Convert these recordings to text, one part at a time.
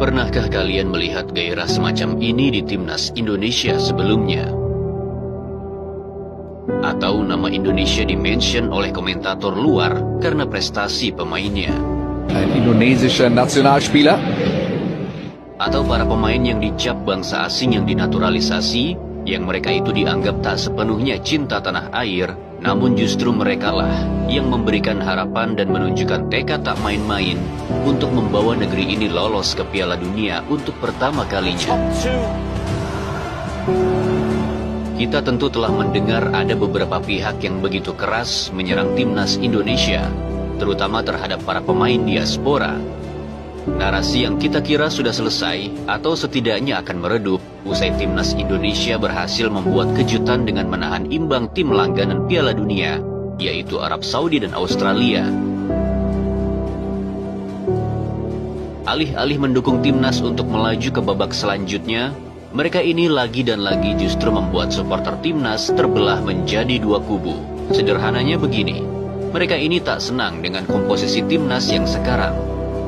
Pernahkah kalian melihat gairah semacam ini di timnas Indonesia sebelumnya? Atau nama Indonesia dimention oleh komentator luar karena prestasi pemainnya? Ein indonesischer Nationalspieler. Atau para pemain yang dicap bangsa asing yang dinaturalisasi, yang mereka itu dianggap tak sepenuhnya cinta tanah air, namun justru merekalah yang memberikan harapan dan menunjukkan tekad tak main-main untuk membawa negeri ini lolos ke Piala Dunia untuk pertama kalinya. Kita tentu telah mendengar ada beberapa pihak yang begitu keras menyerang timnas Indonesia, terutama terhadap para pemain diaspora. Narasi yang kita kira sudah selesai atau setidaknya akan meredup usai timnas Indonesia berhasil membuat kejutan dengan menahan imbang tim langganan Piala Dunia, yaitu Arab Saudi dan Australia. Alih-alih mendukung timnas untuk melaju ke babak selanjutnya, mereka ini lagi dan lagi justru membuat supporter timnas terbelah menjadi dua kubu. Sederhananya begini, mereka ini tak senang dengan komposisi timnas yang sekarang.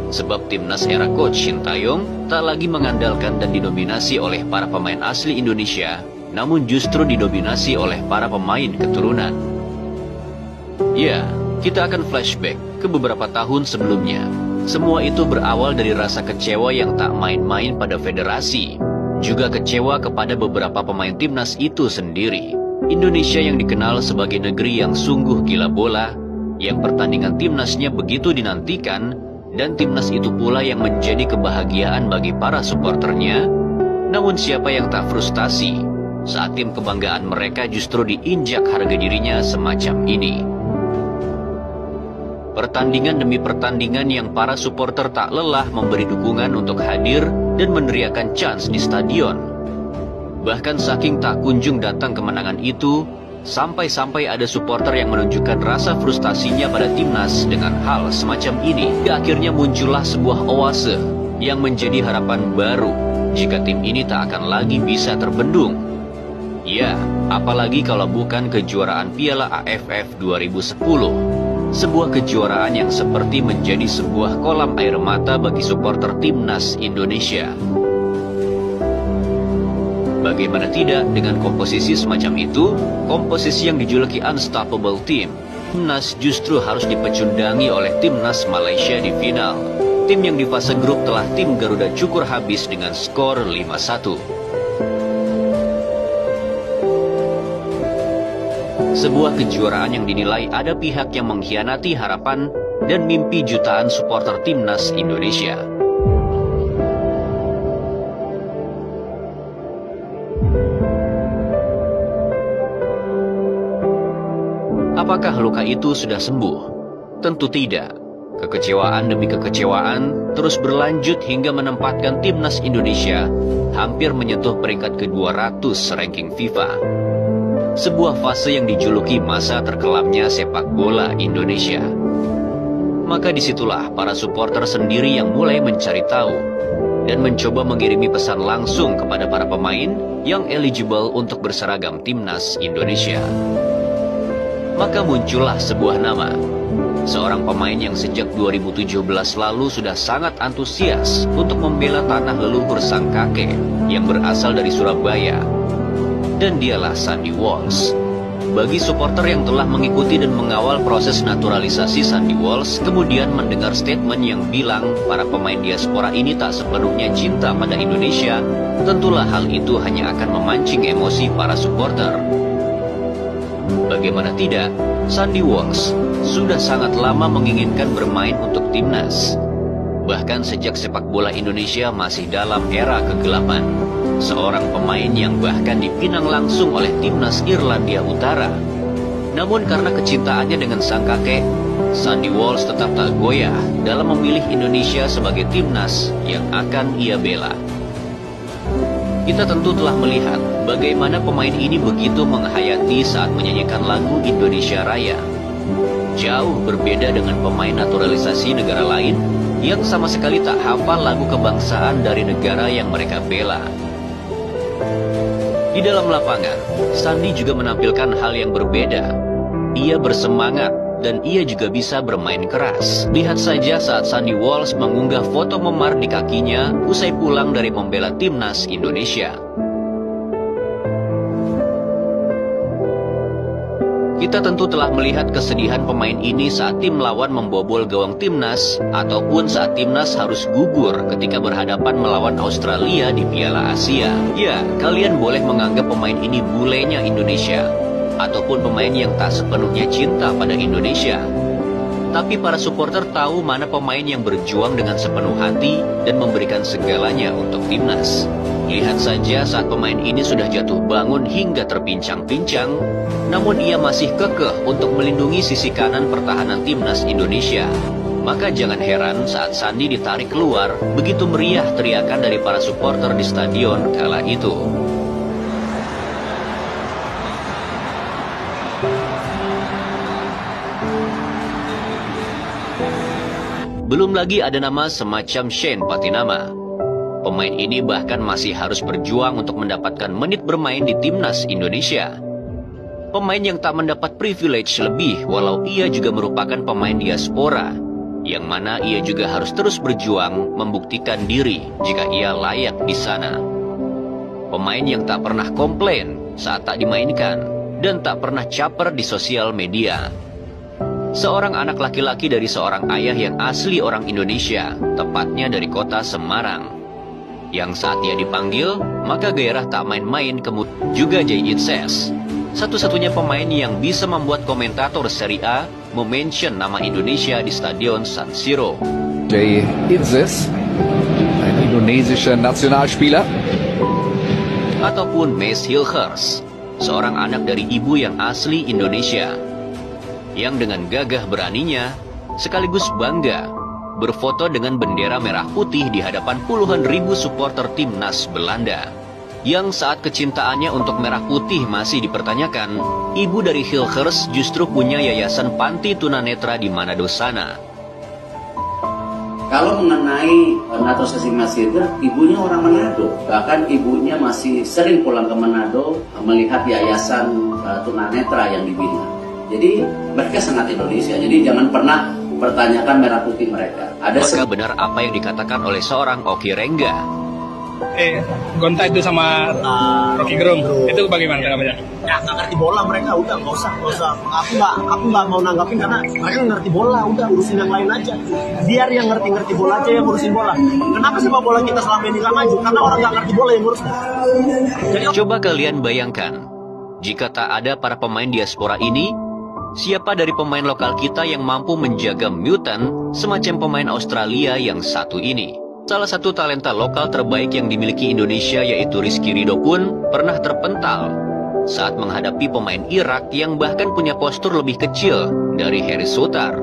Sebab timnas era coach Shin Tae-yong tak lagi mengandalkan dan didominasi oleh para pemain asli Indonesia, namun justru didominasi oleh para pemain keturunan. Ya, kita akan flashback ke beberapa tahun sebelumnya. Semua itu berawal dari rasa kecewa yang tak main-main pada federasi, juga kecewa kepada beberapa pemain timnas itu sendiri. Indonesia yang dikenal sebagai negeri yang sungguh gila bola, yang pertandingan timnasnya begitu dinantikan, dan timnas itu pula yang menjadi kebahagiaan bagi para supporternya. Namun siapa yang tak frustasi saat tim kebanggaan mereka justru diinjak harga dirinya semacam ini? Pertandingan demi pertandingan yang para supporter tak lelah memberi dukungan untuk hadir dan meneriakan chants di stadion. Bahkan saking tak kunjung datang kemenangan itu, sampai-sampai ada supporter yang menunjukkan rasa frustasinya pada timnas dengan hal semacam ini. Akhirnya muncullah sebuah oase yang menjadi harapan baru jika tim ini tak akan lagi bisa terbendung. Ya, apalagi kalau bukan kejuaraan Piala AFF 2010. Sebuah kejuaraan yang seperti menjadi sebuah kolam air mata bagi supporter timnas Indonesia. Bagaimana tidak dengan komposisi semacam itu, komposisi yang dijuluki Unstoppable Team. Timnas justru harus dipecundangi oleh timnas Malaysia di final. Tim yang di fase grup telah tim Garuda cukur habis dengan skor 5-1. Sebuah kejuaraan yang dinilai ada pihak yang mengkhianati harapan dan mimpi jutaan supporter timnas Indonesia. Apakah luka itu sudah sembuh? Tentu tidak. Kekecewaan demi kekecewaan terus berlanjut hingga menempatkan timnas Indonesia hampir menyentuh peringkat ke-200 ranking FIFA. Sebuah fase yang dijuluki masa terkelamnya sepak bola Indonesia. Maka disitulah para supporter sendiri yang mulai mencari tahu dan mencoba mengirimi pesan langsung kepada para pemain yang eligible untuk berseragam timnas Indonesia. Maka muncullah sebuah nama. Seorang pemain yang sejak 2017 lalu sudah sangat antusias untuk membela tanah leluhur sang kakek yang berasal dari Surabaya. Dan dialah Sandy Walsh. Bagi supporter yang telah mengikuti dan mengawal proses naturalisasi Sandy Walsh, kemudian mendengar statement yang bilang para pemain diaspora ini tak sepenuhnya cinta pada Indonesia, tentulah hal itu hanya akan memancing emosi para supporter. Bagaimana tidak, Sandy Walsh sudah sangat lama menginginkan bermain untuk timnas. Bahkan sejak sepak bola Indonesia masih dalam era kegelapan. Seorang pemain yang bahkan dipinang langsung oleh timnas Irlandia Utara. Namun karena kecintaannya dengan sang kakek, Sandy Walsh tetap tak goyah dalam memilih Indonesia sebagai timnas yang akan ia bela. Kita tentu telah melihat bagaimana pemain ini begitu menghayati saat menyanyikan lagu Indonesia Raya. Jauh berbeda dengan pemain naturalisasi negara lain yang sama sekali tak hafal lagu kebangsaan dari negara yang mereka bela. Di dalam lapangan, Sandy juga menampilkan hal yang berbeda. Ia bersemangat dan ia juga bisa bermain keras. Lihat saja saat Sandy Walsh mengunggah foto memar di kakinya usai pulang dari membela timnas Indonesia. Kita tentu telah melihat kesedihan pemain ini saat tim lawan membobol gawang timnas, ataupun saat timnas harus gugur ketika berhadapan melawan Australia di Piala Asia. Ya, kalian boleh menganggap pemain ini bulenya Indonesia, ataupun pemain yang tak sepenuhnya cinta pada Indonesia. Tapi para supporter tahu mana pemain yang berjuang dengan sepenuh hati dan memberikan segalanya untuk timnas. Lihat saja saat pemain ini sudah jatuh bangun hingga terpincang-pincang, namun ia masih kekeh untuk melindungi sisi kanan pertahanan timnas Indonesia. Maka jangan heran saat Sandy ditarik keluar, begitu meriah teriakan dari para supporter di stadion kala itu. Belum lagi ada nama semacam Shane Patinama. Pemain ini bahkan masih harus berjuang untuk mendapatkan menit bermain di timnas Indonesia. Pemain yang tak mendapat privilege lebih walau ia juga merupakan pemain diaspora, yang mana ia juga harus terus berjuang membuktikan diri jika ia layak di sana. Pemain yang tak pernah komplain saat tak dimainkan dan tak pernah caper di sosial media. Seorang anak laki-laki dari seorang ayah yang asli orang Indonesia, tepatnya dari kota Semarang. Yang saat dia dipanggil, maka gairah tak main-main. Kemudian juga Jay Itzes, satu-satunya pemain yang bisa membuat komentator Serie A mention nama Indonesia di Stadion San Siro. Jay Itzes, ein indonesischer Nationalspieler. Ataupun Maes Hilgers, seorang anak dari ibu yang asli Indonesia, yang dengan gagah beraninya, sekaligus bangga, berfoto dengan bendera merah putih di hadapan puluhan ribu supporter timnas Belanda. Yang saat kecintaannya untuk merah putih masih dipertanyakan, ibu dari Hilgers justru punya yayasan panti tunanetra di Manado sana. Kalau mengenai naturalisasi Mas Hilgers, ibunya orang Manado. Bahkan ibunya masih sering pulang ke Manado melihat yayasan tunanetra yang dibina. Jadi mereka sangat Indonesia. Jadi jangan pernah pertanyakan merah putih mereka. Maka benar apa yang dikatakan oleh seorang Oki Rengga. Gonta itu sama Rocky Gerung. Itu bagaimana tanggapannya? Ya nggak ngerti bola mereka, udah nggak usah. Aku nggak mau nanggapin karena mereka ngerti bola, udah urusin yang lain aja. Biar yang ngerti bola aja yang ngurusin bola. Kenapa sepak bola kita selama ini nggak maju? Karena orang nggak ngerti bola yang ngurus. Jadi, coba kalian bayangkan, jika tak ada para pemain diaspora ini, siapa dari pemain lokal kita yang mampu menjaga mutant semacam pemain Australia yang satu ini? Salah satu talenta lokal terbaik yang dimiliki Indonesia yaitu Rizky Ridho pun pernah terpental saat menghadapi pemain Irak yang bahkan punya postur lebih kecil dari Harry Souttar.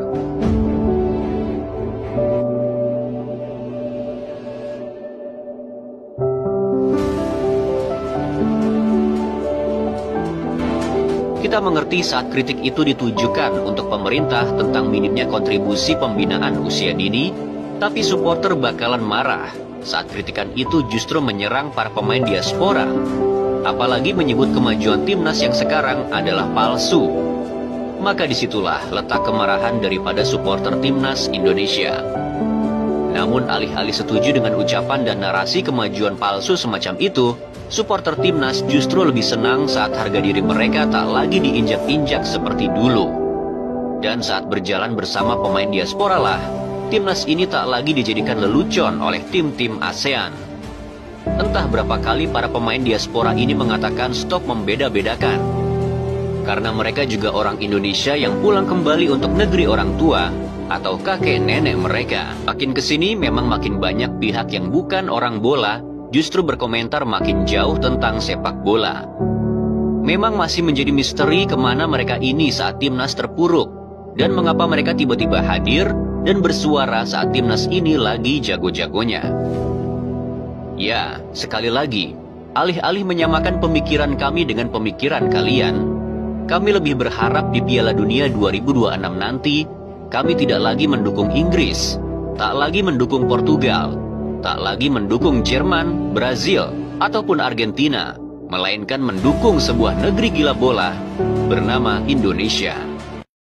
Kita mengerti saat kritik itu ditujukan untuk pemerintah tentang minimnya kontribusi pembinaan usia dini, tapi supporter bakalan marah saat kritikan itu justru menyerang para pemain diaspora, apalagi menyebut kemajuan timnas yang sekarang adalah palsu. Maka disitulah letak kemarahan daripada supporter timnas Indonesia. Namun alih-alih setuju dengan ucapan dan narasi kemajuan palsu semacam itu, supporter timnas justru lebih senang saat harga diri mereka tak lagi diinjak-injak seperti dulu. Dan saat berjalan bersama pemain diaspora lah, timnas ini tak lagi dijadikan lelucon oleh tim-tim ASEAN. Entah berapa kali para pemain diaspora ini mengatakan stop membeda-bedakan. Karena mereka juga orang Indonesia yang pulang kembali untuk negeri orang tua atau kakek nenek mereka. Makin kesini memang makin banyak pihak yang bukan orang bola justru berkomentar makin jauh tentang sepak bola. Memang masih menjadi misteri kemana mereka ini saat timnas terpuruk, dan mengapa mereka tiba-tiba hadir dan bersuara saat timnas ini lagi jago-jagonya. Ya, sekali lagi, alih-alih menyamakan pemikiran kami dengan pemikiran kalian, kami lebih berharap di Piala Dunia 2026 nanti, kami tidak lagi mendukung Inggris, tak lagi mendukung Portugal, tak lagi mendukung Jerman, Brazil, ataupun Argentina, melainkan mendukung sebuah negeri gila bola bernama Indonesia.